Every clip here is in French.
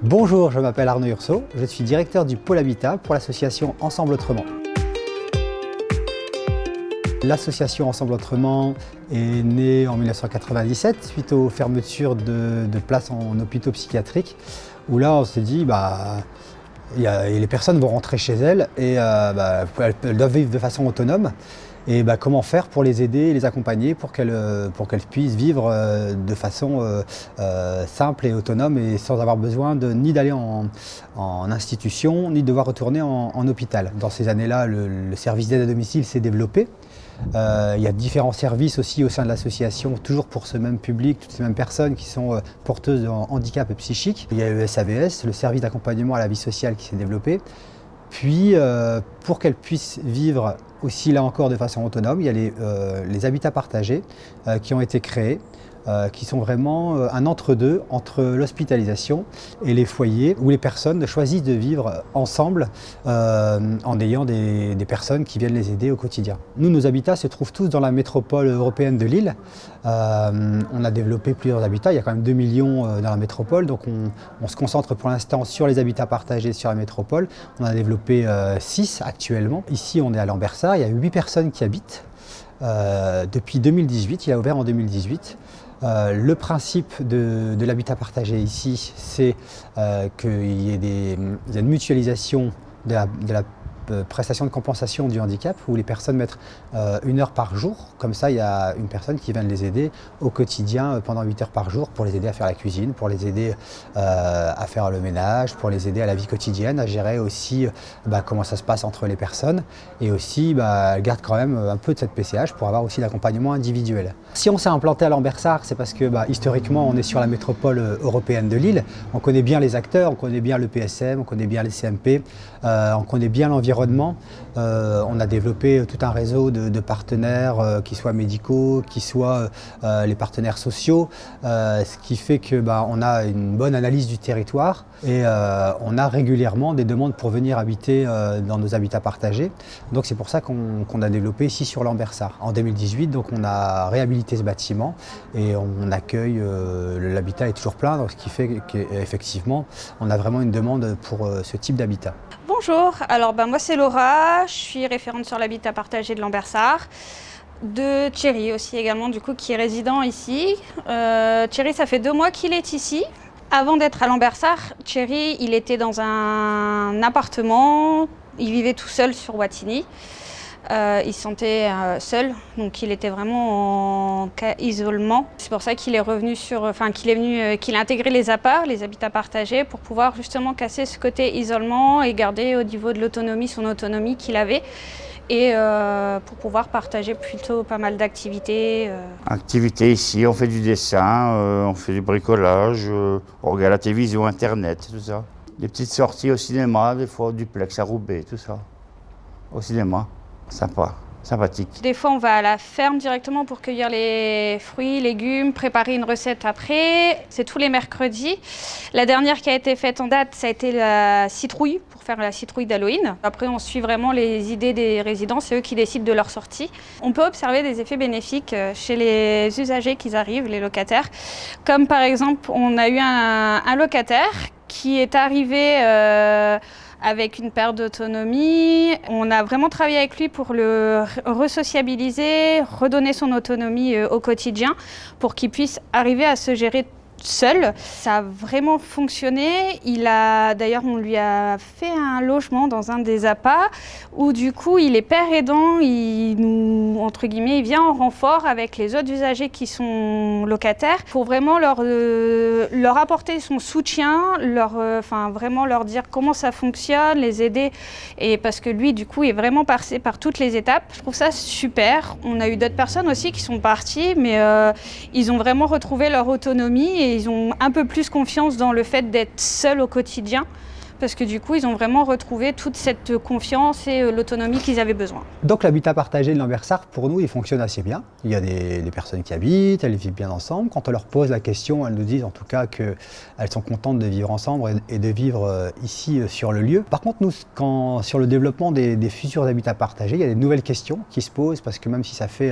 Bonjour, je m'appelle Arnaud Urso, je suis directeur du pôle habitat pour l'association Ensemble Autrement. L'association Ensemble Autrement est née en 1997 suite aux fermetures de places en hôpitaux psychiatriques où là on s'est dit les personnes vont rentrer chez elles et elles doivent vivre de façon autonome. Et comment faire pour les aider et les accompagner pour qu'elles puissent vivre de façon simple et autonome et sans avoir besoin ni d'aller en institution, ni de devoir retourner en hôpital. Dans ces années-là, le service d'aide à domicile s'est développé. Il y a différents services aussi au sein de l'association, toujours pour ce même public, toutes ces mêmes personnes qui sont porteuses de handicap psychique. Il y a le SAVS, le service d'accompagnement à la vie sociale qui s'est développé. Puis, pour qu'elles puissent vivre aussi là encore de façon autonome, il y a les habitats partagés qui ont été créés, qui sont vraiment un entre-deux entre l'hospitalisation et les foyers où les personnes choisissent de vivre ensemble en ayant des personnes qui viennent les aider au quotidien. Nous, nos habitats se trouvent tous dans la métropole européenne de Lille. On a développé plusieurs habitats, il y a quand même 2 millions dans la métropole, donc on se concentre pour l'instant sur les habitats partagés sur la métropole. On a développé 6 actuellement. Ici, on est à Lambersart, il y a 8 personnes qui habitent. Depuis 2018, il a ouvert en 2018. Le principe de l'habitat partagé ici, c'est qu'il y ait une mutualisation de la prestation de compensation du handicap où les personnes mettent 1 heure par jour. Comme ça, il y a une personne qui vient les aider au quotidien pendant 8 heures par jour pour les aider à faire la cuisine, pour les aider à faire le ménage, pour les aider à la vie quotidienne, à gérer aussi comment ça se passe entre les personnes. Et aussi, elle garde quand même un peu de cette PCH pour avoir aussi l'accompagnement individuel. Si on s'est implanté à Lambersart, c'est parce que historiquement, on est sur la métropole européenne de Lille. On connaît bien les acteurs, on connaît bien le PSM, on connaît bien les CMP, on connaît bien l'environnement. On a développé tout un réseau de partenaires, qui soient médicaux, qui soient les partenaires sociaux, ce qui fait qu'on a une bonne analyse du territoire et on a régulièrement des demandes pour venir habiter dans nos habitats partagés. Donc c'est pour ça qu'on a développé ici sur Lambersart. En 2018, donc on a réhabilité ce bâtiment et on accueille, l'habitat est toujours plein, donc ce qui fait qu'effectivement on a vraiment une demande pour ce type d'habitat. Bonjour, alors moi c'est Laura, je suis référente sur l'habitat partagé de Lambersart, de Thierry aussi également du coup qui est résident ici. Thierry, ça fait 2 mois qu'il est ici. Avant d'être à Lambersart, Thierry il était dans un appartement, il vivait tout seul sur Wattignies. Il se sentait seul, donc il était vraiment en cas isolement. C'est pour ça qu'il est revenu qu'il a intégré les APA, les habitats partagés, pour pouvoir justement casser ce côté isolement et garder au niveau de l'autonomie son autonomie qu'il avait et pour pouvoir partager plutôt pas mal d'activités. Activités ici, on fait du dessin, on fait du bricolage, on regarde la télévision, internet, tout ça. Des petites sorties au cinéma, des fois au duplex à Roubaix, tout ça, au cinéma. Sympa, sympathique. Des fois, on va à la ferme directement pour cueillir les fruits, légumes, préparer une recette après. C'est tous les mercredis. La dernière qui a été faite en date, ça a été la citrouille, pour faire la citrouille d'Halloween. Après, on suit vraiment les idées des résidents, c'est eux qui décident de leur sortie. On peut observer des effets bénéfiques chez les usagers qui arrivent, les locataires. Comme par exemple, on a eu un locataire qui est arrivé avec une perte d'autonomie. On a vraiment travaillé avec lui pour le resociabiliser, redonner son autonomie au quotidien pour qu'il puisse arriver à se gérer seul. Ça a vraiment fonctionné. D'ailleurs, on lui a fait un logement dans un des APA où du coup, il est père aidant. Il vient en renfort avec les autres usagers qui sont locataires pour vraiment leur apporter son soutien, vraiment leur dire comment ça fonctionne, les aider. Et parce que lui, du coup, est vraiment passé par toutes les étapes. Je trouve ça super. On a eu d'autres personnes aussi qui sont parties, mais ils ont vraiment retrouvé leur autonomie et ils ont un peu plus confiance dans le fait d'être seuls au quotidien parce que du coup, ils ont vraiment retrouvé toute cette confiance et l'autonomie qu'ils avaient besoin. Donc l'habitat partagé de Lambersart, pour nous, il fonctionne assez bien. Il y a des personnes qui habitent, elles vivent bien ensemble. Quand on leur pose la question, elles nous disent en tout cas qu'elles sont contentes de vivre ensemble et de vivre ici sur le lieu. Par contre, nous, sur le développement des futurs habitats partagés, il y a des nouvelles questions qui se posent parce que même si ça fait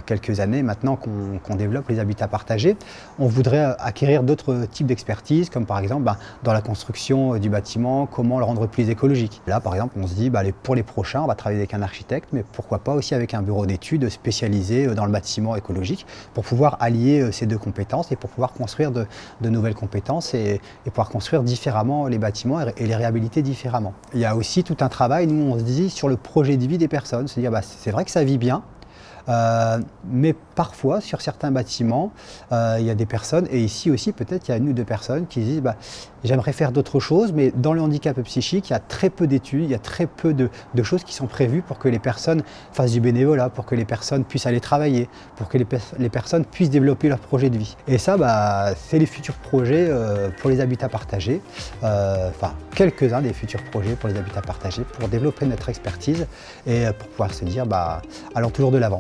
quelques années maintenant qu'on développe les habitats partagés, on voudrait acquérir d'autres types d'expertise, comme par exemple dans la construction du bâtiment, comment le rendre plus écologique. Là, par exemple, on se dit pour les prochains, on va travailler avec un architecte, mais pourquoi pas aussi avec un bureau d'études spécialisé dans le bâtiment écologique pour pouvoir allier ces deux compétences et pour pouvoir construire de nouvelles compétences et pouvoir construire différemment les bâtiments et les réhabiliter différemment. Il y a aussi tout un travail, nous on se dit, sur le projet de vie des personnes, se dire c'est vrai que ça vit bien, mais parfois sur certains bâtiments il y a des personnes, et ici aussi peut-être il y a une ou deux personnes qui disent j'aimerais faire d'autres choses, mais dans le handicap psychique il y a très peu d'études, il y a très peu de choses qui sont prévues pour que les personnes fassent du bénévolat, pour que les personnes puissent aller travailler, pour que les personnes puissent développer leur projet de vie. Et ça c'est les futurs projets pour les habitats partagés, quelques-uns des futurs projets pour les habitats partagés pour développer notre expertise et pour pouvoir se dire allons toujours de l'avant.